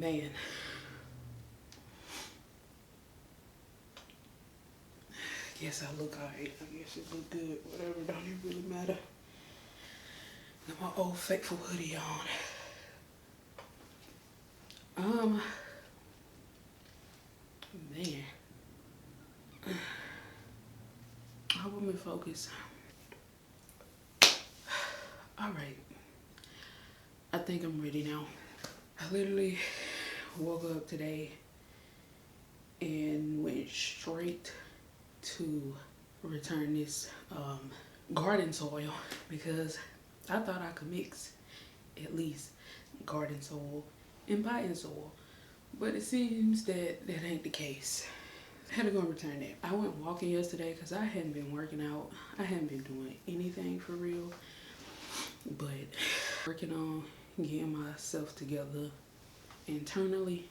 Man. Guess I look alright. I guess it look good. Whatever, don't even really matter. Got my old faithful hoodie on. Man. I hope I'm in focus. Alright. I think I'm ready now. I literally woke up today and went straight to return this garden soil because I thought I could mix at least garden soil and potting soil, but it seems that that ain't the case. I had to go and return that. I went walking yesterday because I hadn't been working out. I hadn't been doing anything for real, but working on getting myself together internally,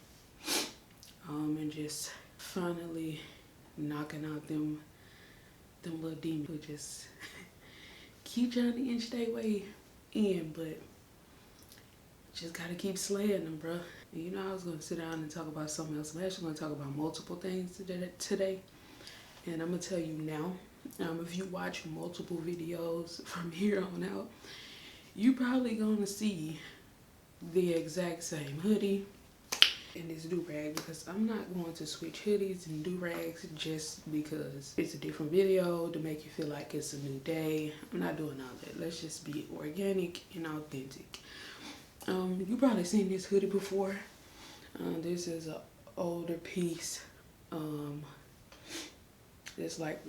and just finally knocking out them little demons who just keep trying to inch their way in, but just gotta keep slaying them, bruh. And you know, I was gonna sit down and talk about something else. I'm actually gonna talk about multiple things today. And I'm gonna tell you now, if you watch multiple videos from here on out, you probably gonna see the exact same hoodie and this do-rag, because I'm not going to switch hoodies and do-rags just because it's a different video to make you feel like it's a new day. I'm not doing all that. Let's just be organic and authentic. You probably seen this hoodie before. This is an older piece. It's like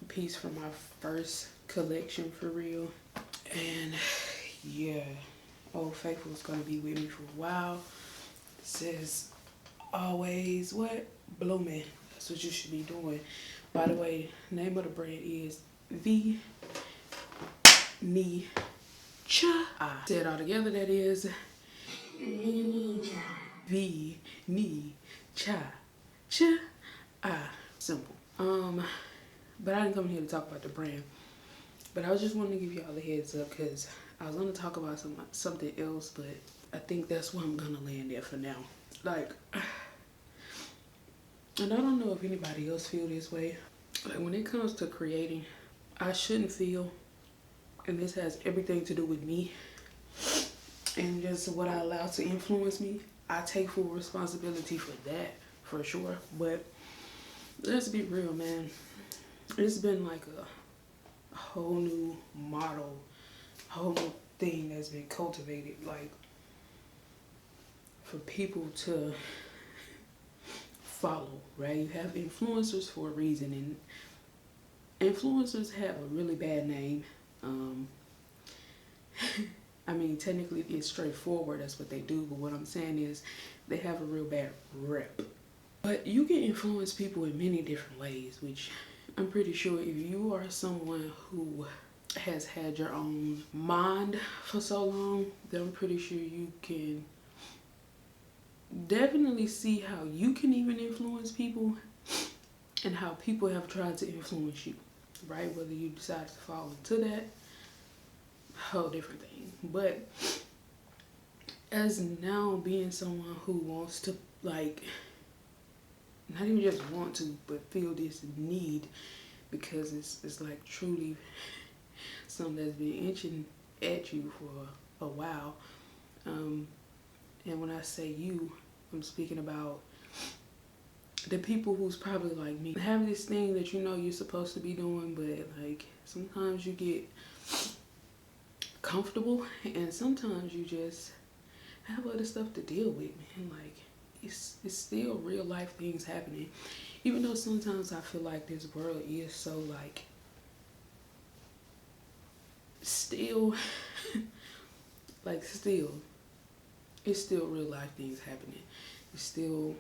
a piece from my first collection for real. And yeah, Old Faithful is gonna be with me for a while. It says always what? Blooming. That's what you should be doing. By the way, name of the brand is V Ni Cha. Say it all together, that is V Ni Cha Cha. Simple. But I didn't come here to talk about the brand. But I was just wanting to give y'all a heads up because I was gonna talk about something else, but I think that's where I'm gonna land at for now. Like, and I don't know if anybody else feel this way. Like, when it comes to creating, I shouldn't feel, and this has everything to do with me and just what I allow to influence me. I take full responsibility for that, for sure. But let's be real, man. It's been like a whole new model, whole new thing that's been cultivated, like, for people to follow, right? You have influencers for a reason, and influencers have a really bad name. I mean, technically it's straightforward, that's what they do, but what I'm saying is they have a real bad rep. But you can influence people in many different ways, which I'm pretty sure if you are someone who has had your own mind for so long, then I'm pretty sure you can definitely see how you can even influence people and how people have tried to influence you, right? Whether you decide to fall into that, whole different thing. But as now being someone who wants to, like, not even just want to, but feel this need, because it's like truly something that's been itching at you for a while. And when I say you, I'm speaking about the people who's probably like me. Have this thing that you know you're supposed to be doing, but like sometimes you get comfortable and sometimes you just have other stuff to deal with, man. Like, it's still real life things happening. Even though sometimes I feel like this world is so like still like still it's still real life things happening. It's still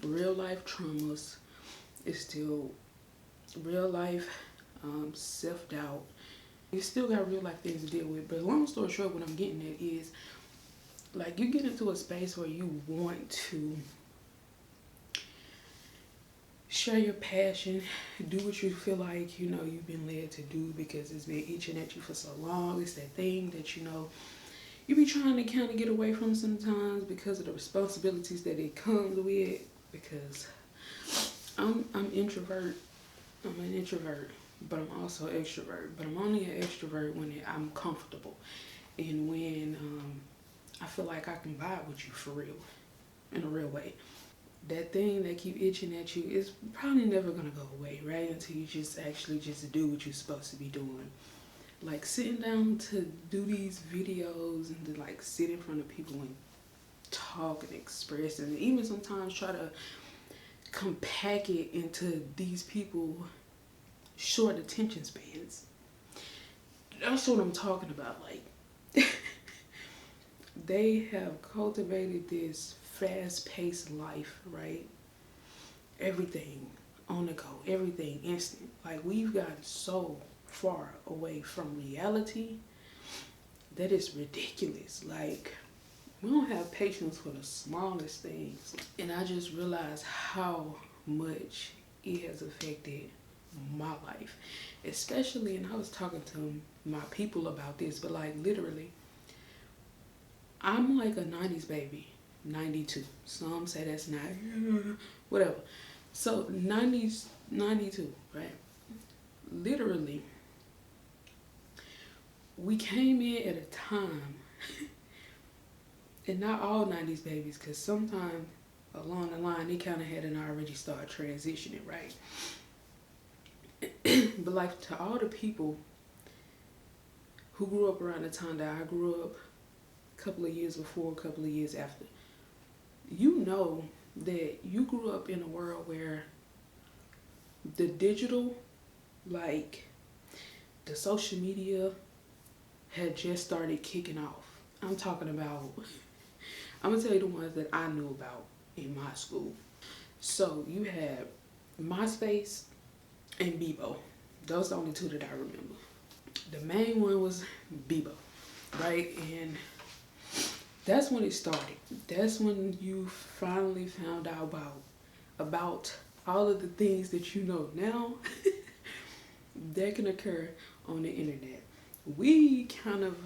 real life traumas. It's still real life self-doubt. You still got real life things to deal with. But long story short, what I'm getting at is, like, you get into a space where you want to share your passion, do what you feel like, you know, you've been led to do because it's been itching at you for so long. It's that thing that, you know, you be trying to kind of get away from sometimes because of the responsibilities that it comes with. Because I'm introvert. I'm an introvert, but I'm also extrovert. But I'm only an extrovert when I'm comfortable, and when I feel like I can vibe with you for real, in a real way. That thing that keep itching at you is probably never gonna go away, right? Until you just actually just do what you're supposed to be doing. Like sitting down to do these videos and to like sit in front of people and talk and express, and even sometimes try to compact it into these people short attention spans. That's what I'm talking about. Like they have cultivated this fast-paced life, right? Everything on the go, everything instant. Like we've gotten so far away from reality that is ridiculous. Like we don't have patience for the smallest things. And I just realized how much it has affected my life. Especially, and I was talking to my people about this, but like literally, I'm like a 90s baby. 92. Some say that's not, whatever. So 90s, 92, right? Literally, we came in at a time, and not all 90s babies, because sometimes along the line they kind of hadn't already started transitioning, right? But like to all the people who grew up around the time that I grew up, a couple of years before, a couple of years after, you know that you grew up in a world where the digital, like the social media, had just started kicking off. I'm talking about, I'm gonna tell you the ones that I knew about in my school. So you had MySpace and Bebo. Those are the only two that I remember. The main one was Bebo, right? And that's when it started. That's when you finally found out about all of the things that you know now that can occur on the internet. We kind of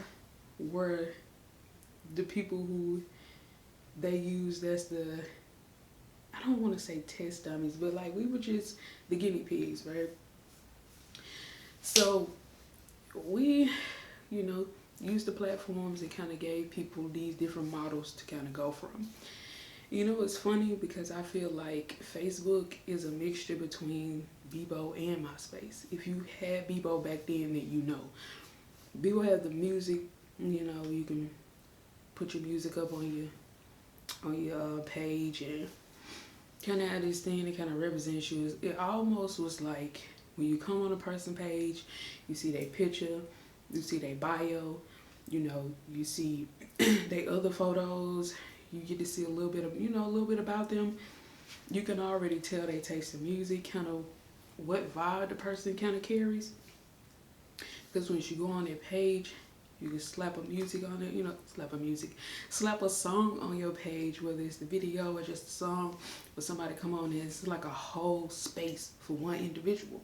were the people who they used as the, I don't want to say test dummies, but like we were just the guinea pigs, right? So we, you know, used the platforms that kind of gave people these different models to kind of go from. You know, it's funny because I feel like Facebook is a mixture between Bebo and MySpace. If you had Bebo back then you know. Bebo had the music, you know, you can put your music up on your page, and kind of had this thing that kind of represents you. It almost was like when you come on a person page, you see their picture, you see their bio, you know, you see their other photos, you get to see a little bit of, you know, a little bit about them. You can already tell they taste in music, kind of what vibe the person kind of carries. Because once you go on their page, you can slap a music on it, you know, slap a song on your page, whether it's the video or just a song, or somebody come on there. It's like a whole space for one individual.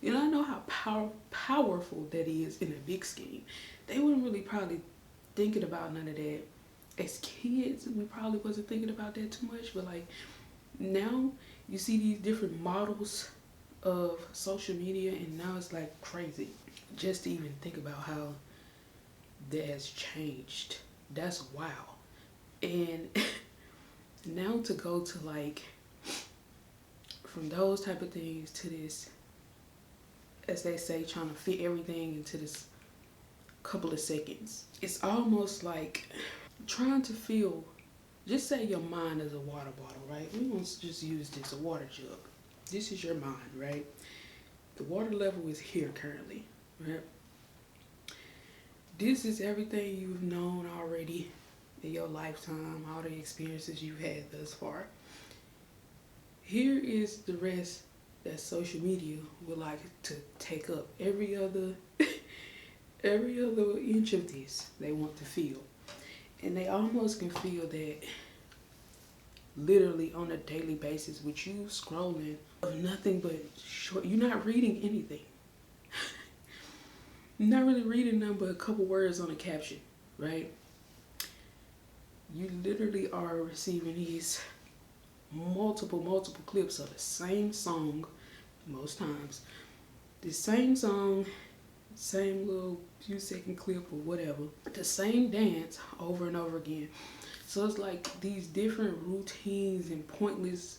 You know, I know how powerful that is in a big scheme. They weren't really probably thinking about none of that. As kids, we probably wasn't thinking about that too much, but like now you see these different models of social media, and now it's like crazy just to even think about how that has changed. That's wow. And now to go to like from those type of things to this, as they say, trying to fit everything into this couple of seconds. It's almost like trying to feel, just say your mind is a water bottle, right? We want to just use this, a water jug. This is your mind, right? The water level is here currently, right? This is everything you've known already in your lifetime, all the experiences you've had thus far. Here is the rest that social media would like to take up. Every other inch of this they want to feel. And they almost can feel that literally on a daily basis with you scrolling of nothing but short. You're not reading anything. You're not really reading nothing but a couple words on a caption, right? You literally are receiving these multiple clips of the same song most times. The same song, same little few second clip or whatever. The same dance over and over again. So it's like these different routines and pointless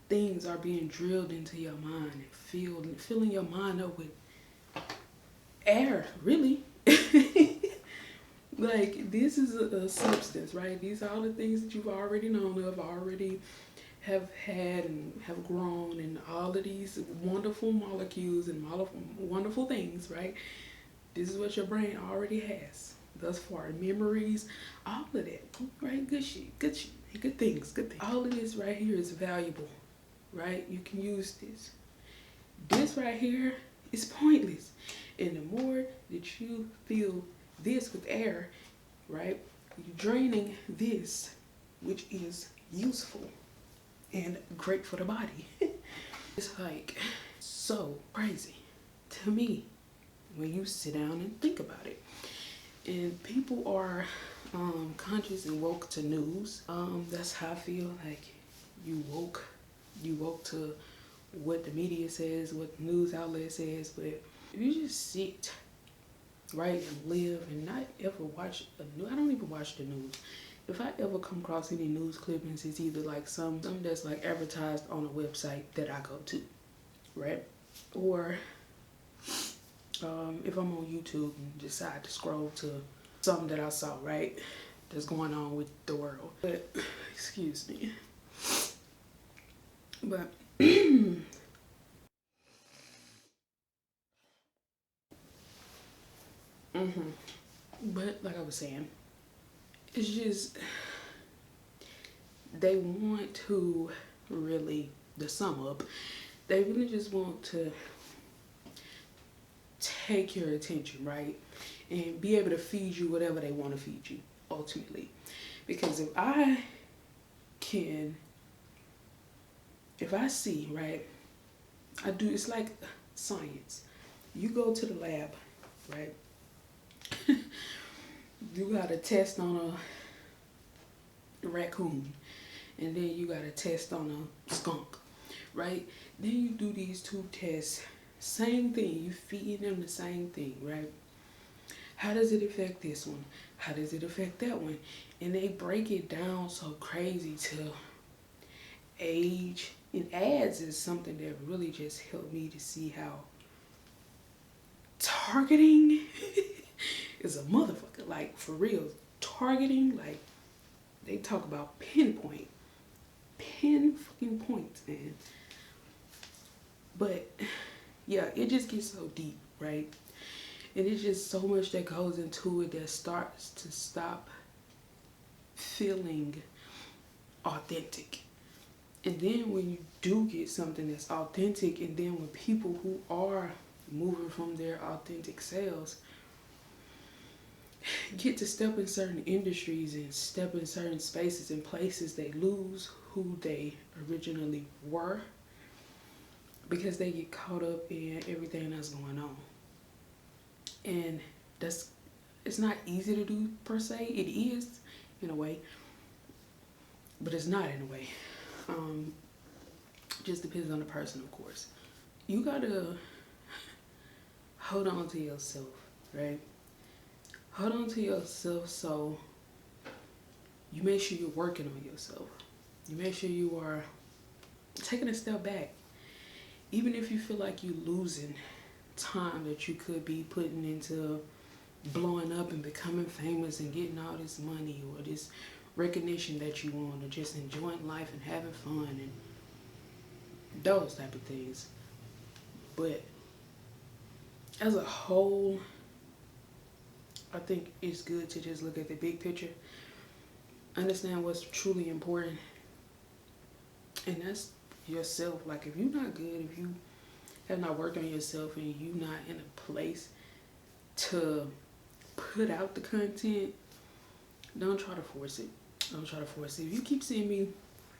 things are being drilled into your mind and filling your mind up with air, really. Like, this is a substance, right? These are all the things that you've already known of, already have had and have grown, and all of these wonderful molecules and wonderful things, right? This is what your brain already has thus far. Memories, all of that, right? Good shit, good things. All of this right here is valuable, right? You can use this. This right here is pointless. And the more that you fill this with air, right, you're draining this, which is useful and great for the body. It's like so crazy to me when you sit down and think about it. And people are conscious and woke to news. That's how I feel. Like, you woke to what the media says, what the news outlet says. But if you just sit, right, and live and not ever watch I don't even watch the news. If I ever come across any news clippings, it's either like some that's like advertised on a website that I go to, right? Or if I'm on YouTube and decide to scroll to something that I saw, right, that's going on with the world. But excuse me. But but like I was saying, it's just they want to really, to sum up, they really just want to take your attention, right? And be able to feed you whatever they want to feed you, ultimately. Because if I see, right, it's like science. You go to the lab, right? You got a test on a raccoon, and then you got a test on a skunk, right? Then you do these two tests, same thing, you feeding them the same thing, right? How does it affect this one? How does it affect that one? And they break it down so crazy to age. And ads is something that really just helped me to see how targeting is a motherfucker. Like, for real, targeting, like, they talk about pin fucking points, man. But yeah, it just gets so deep, right? And it's just so much that goes into it that starts to stop feeling authentic. And then when you do get something that's authentic, and then when people who are moving from their authentic selves get to step in certain industries and step in certain spaces and places, they lose who they originally were because they get caught up in everything that's going on. And it's not easy to do per se. It is in a way, but it's not in a way. Just depends on the person, of course. You gotta hold on to yourself, right? Hold on to yourself, so you make sure you're working on yourself. You make sure you are taking a step back. Even if you feel like you're losing time that you could be putting into blowing up and becoming famous and getting all this money or this recognition that you want, or just enjoying life and having fun and those type of things. But as a whole, I think it's good to just look at the big picture, understand what's truly important, and that's yourself. Like, if you're not good, if you have not worked on yourself and you're not in a place to put out the content, don't try to force it. Don't try to force it. If you keep seeing me,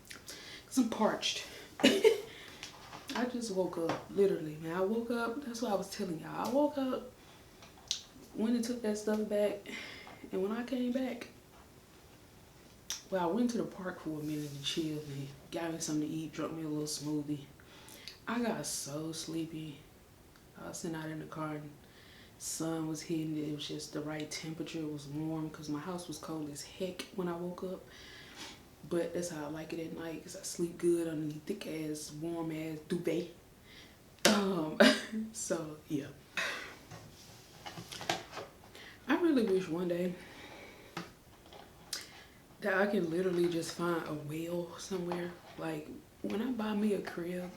because I'm parched. I just woke up, literally, man. I woke up, that's what I was telling y'all. I woke up, went and took that stuff back, and when I came back, Well, I went to the park for a minute to chill and got me something to eat, drank me a little smoothie. I got so sleepy. I was sitting out in the car and sun was hitting. It was just the right temperature. It was warm because my house was cold as heck when I woke up. But that's how I like it at night because I sleep good underneath thick ass, warm ass duvet. So yeah. I really wish one day that I can literally just find a well somewhere. Like when I buy me a crib,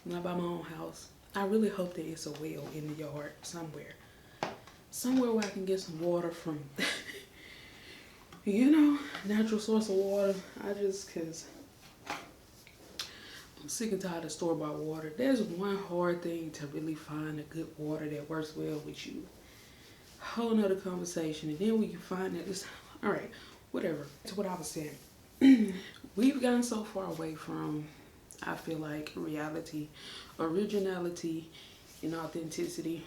when I buy my own house, I really hope that it's a well in the yard somewhere. Somewhere where I can get some water from, you know, natural source of water. Cause I'm sick and tired of store-bought water. There's one hard thing to really find a good water that works well with you. Whole nother conversation, and then we can find that it's all right. Whatever. To what I was saying, we've gotten so far away from, I feel like, reality, originality, and authenticity,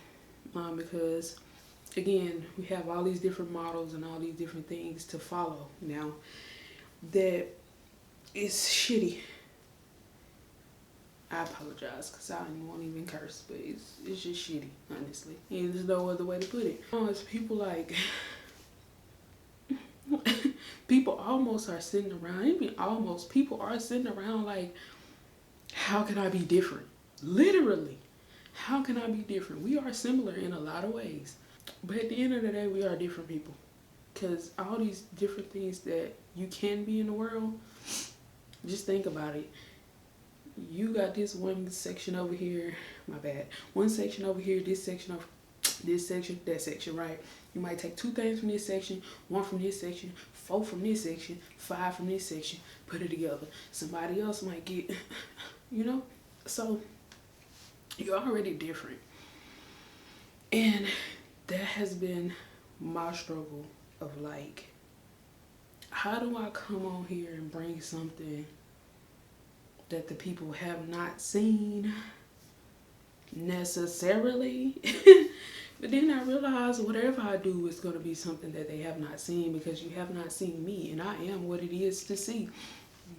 because again, we have all these different models and all these different things to follow now that is shitty. I apologize because I won't even curse, but it's just shitty, honestly. And there's no other way to put it. It's people like, people almost are sitting around, people are sitting around like, how can I be different? Literally, how can I be different? We are similar in a lot of ways. But at the end of the day, we are different people. Because all these different things that you can be in the world, just think about it. You got this one section over here, my bad. One section over here, this section, that section, right? You might take 2 things from this section, 1 from this section, 4 from this section, 5 from this section, put it together. Somebody else might get, you know? So, you're already different. And that has been my struggle of like, how do I come on here and bring something that the people have not seen necessarily? But then I realized whatever I do is going to be something that they have not seen, because you have not seen me, and I am what it is to see.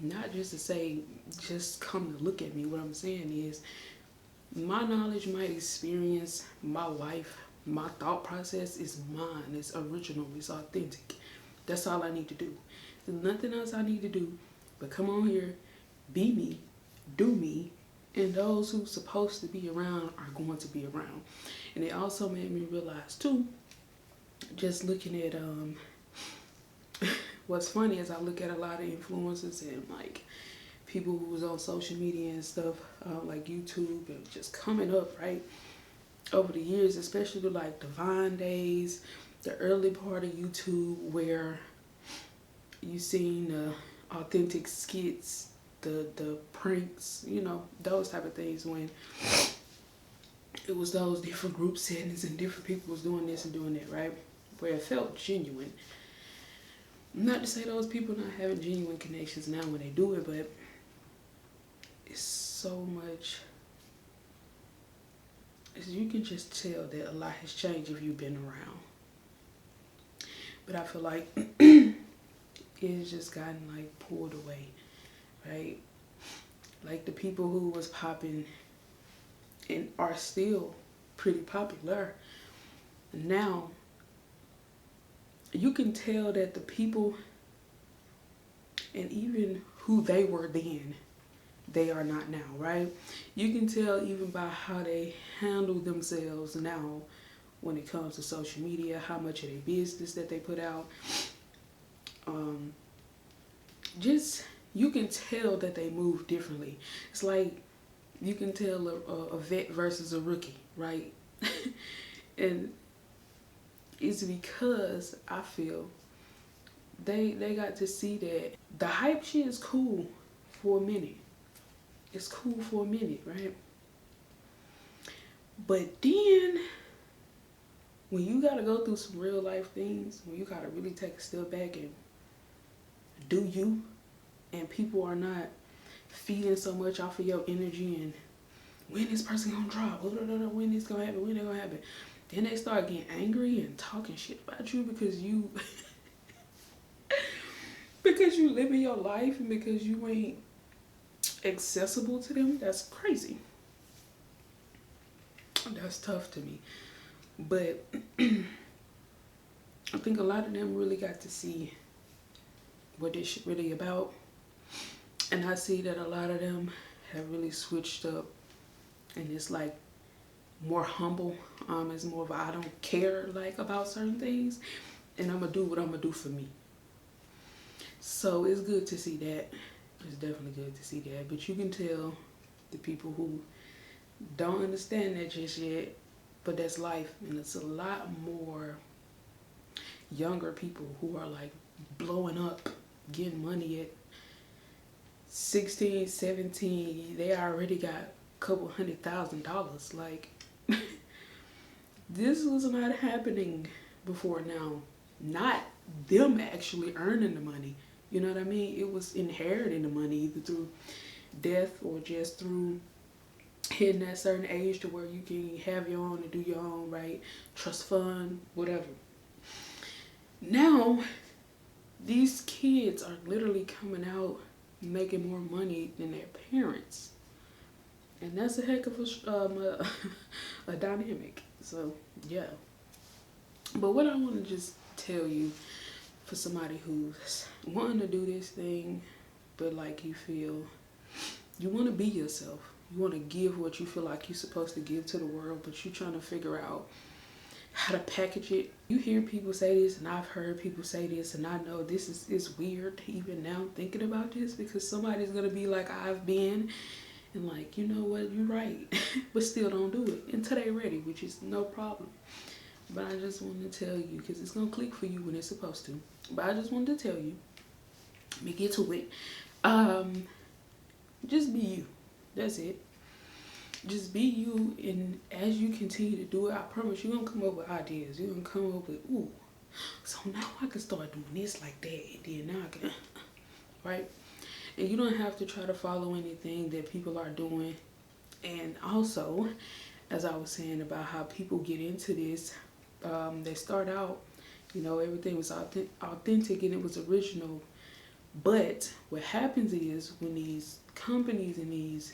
Not just to say, just come to look at me. What I'm saying is, my knowledge, my experience, my life, my thought process is mine. It's original. It's authentic. That's all I need to do. There's nothing else I need to do but come on here, be me, do me, and those who's supposed to be around are going to be around. And it also made me realize too, just looking at what's funny is I look at a lot of influencers and like people who was on social media and stuff, like YouTube, and just coming up, right, over the years, especially like the Vine days, the early part of YouTube, where you seen the authentic skits, the pranks, you know, those type of things, when it was those different group settings and different people was doing this and doing that, right, where it felt genuine. Not to say those people not having genuine connections now when they do it, but it's so much, you can just tell that a lot has changed if you've been around. But I feel like it's just gotten like pulled away, right? Like the people who was popping and are still pretty popular now, you can tell that the people, and even who they were then, they are not now, right? You can tell even by how they handle themselves now when it comes to social media, how much of their business that they put out. Just, you can tell that they move differently. It's like you can tell a vet versus a rookie, right? And it's because I feel they got to see that the hype shit is cool for a minute. It's cool for a minute, right? But then when you gotta go through some real life things, when you gotta really take a step back and do you, and people are not feeding so much off of your energy and when this person gonna drop, when this gonna happen, when it gonna happen, then they start getting angry and talking shit about you because you because you living your life and because you ain't accessible to them, that's crazy. That's tough to me. But I think a lot of them really got to see what this shit really about. And I see that a lot of them have really switched up, and it's like more humble. It's more of a, I don't care like about certain things, and I'm gonna do what I'm gonna do for me. So it's good to see that. It's definitely good to see that. But you can tell the people who don't understand that just yet, but that's life. And it's a lot more younger people who are like blowing up, getting money at 16, 17. They already got a couple $100,000. Like, this was not happening before now. Not them actually earning the money. You know what I mean? It was inheriting the money either through death or just through hitting that certain age to where you can have your own and do your own, right? Trust fund, whatever. Now, these kids are literally coming out making more money than their parents. And that's a heck of a dynamic. So, yeah. But what I want to just tell you, for somebody who's wanting to do this thing, but like you feel, you want to be yourself. You want to give what you feel like you're supposed to give to the world, but you're trying to figure out how to package it. You hear people say this, and I've heard people say this, and I know this is weird even now thinking about this, because somebody's going to be like I've been, and like, you know what, you're right, but still don't do it until they're ready, which is no problem. But I just wanted to tell you, because it's going to click for you when it's supposed to. But I just wanted to tell you, let me get to it. Just be you. That's it. Just be you, and as you continue to do it, I promise you're going to come up with ideas. You're going to come up with, ooh, so now I can start doing this like that, and then now I can, right? And you don't have to try to follow anything that people are doing. And also, as I was saying about how people get into this, they start out, you know, everything was authentic and it was original. But what happens is when these companies and these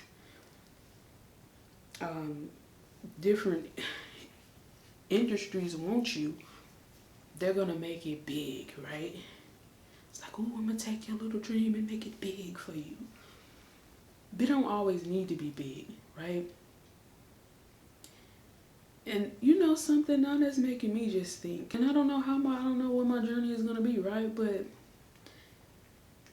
different industries want you, they're gonna make it big, right? It's like, oh, I'm gonna take your little dream and make it big for you. They don't always need to be big, right? And you know something now that's making me just think, and I don't know what my journey is gonna be, right? But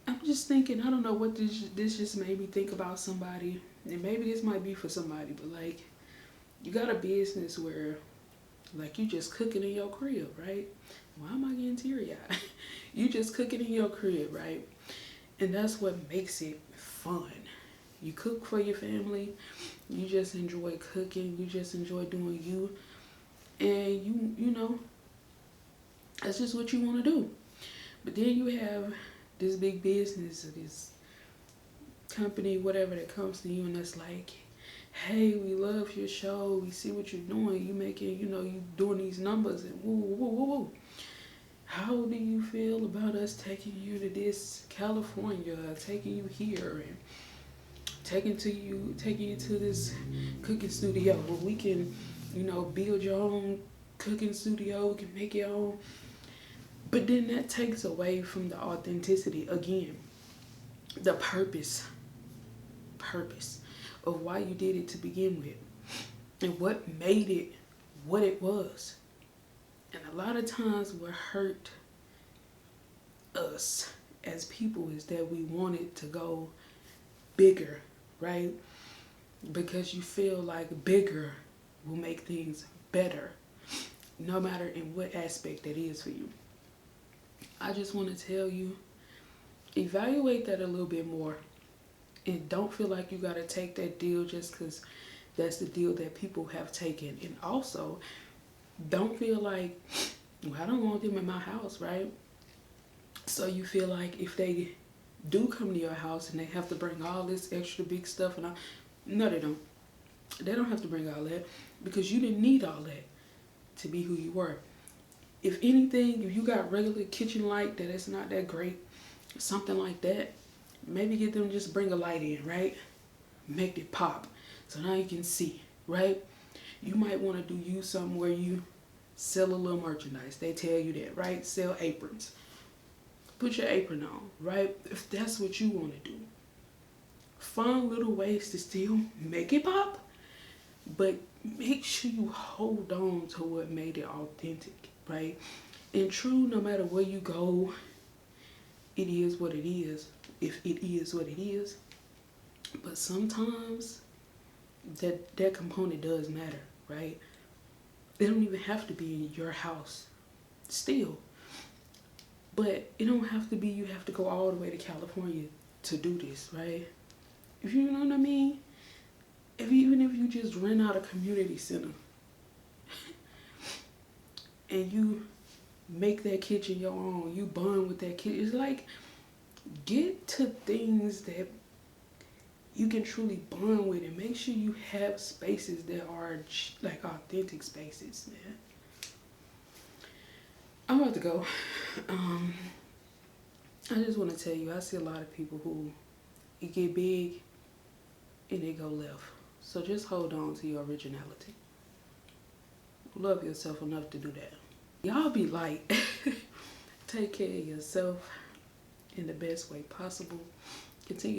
I'm just thinking, I don't know what this just made me think about somebody, and maybe this might be for somebody, but like, you got a business where, like, you just cooking in your crib, right? Why am I getting teary-eyed? You just cooking in your crib, right? And that's what makes it fun. You cook for your family. You just enjoy cooking. You just enjoy doing you. And you know, that's just what you want to do. But then you have this big business or this company, whatever, that comes to you and it's like, hey, we love your show. We see what you're doing. You making, you know, you doing these numbers and woo, woo, woo, woo. How do you feel about us taking you to this California, taking you here, and taking you to this cooking studio where we can, you know, build your own cooking studio, we can make your own. But then that takes away from the authenticity again, the purpose of why you did it to begin with, and what made it what it was. And a lot of times what hurt us as people is that we wanted to go bigger, right? Because you feel like bigger will make things better, no matter in what aspect that is for you. I just want to tell you, evaluate that a little bit more, and don't feel like you got to take that deal just because that's the deal that people have taken. And also, don't feel like, well, I don't want them in my house, right? So you feel like if they do come to your house and they have to bring all this extra big stuff, and no, they don't. They don't have to bring all that, because you didn't need all that to be who you were. If anything, if you got regular kitchen light that it's not that great, something like that. Maybe get them to just bring a light in, right? Make it pop. So now you can see, right? You might want to use something where you sell a little merchandise. They tell you that, right? Sell aprons. Put your apron on, right? If that's what you want to do. Find little ways to still make it pop, but make sure you hold on to what made it authentic, right? And true, no matter where you go, it is what it is, if it is what it is. But sometimes that component does matter, right? It don't even have to be in your house still. But it don't have to be you have to go all the way to California to do this, right? If you know what I mean? Even if you just rent out a community center and you make that kitchen your own, you bond with that kitchen. It's like, get to things that you can truly bond with, and make sure you have spaces that are like authentic spaces, man. I'm about to go. I just want to tell you, I see a lot of people who it get big and they go left. So just hold on to your originality. Love yourself enough to do that. Y'all be light. Take care of yourself in the best way possible. Continue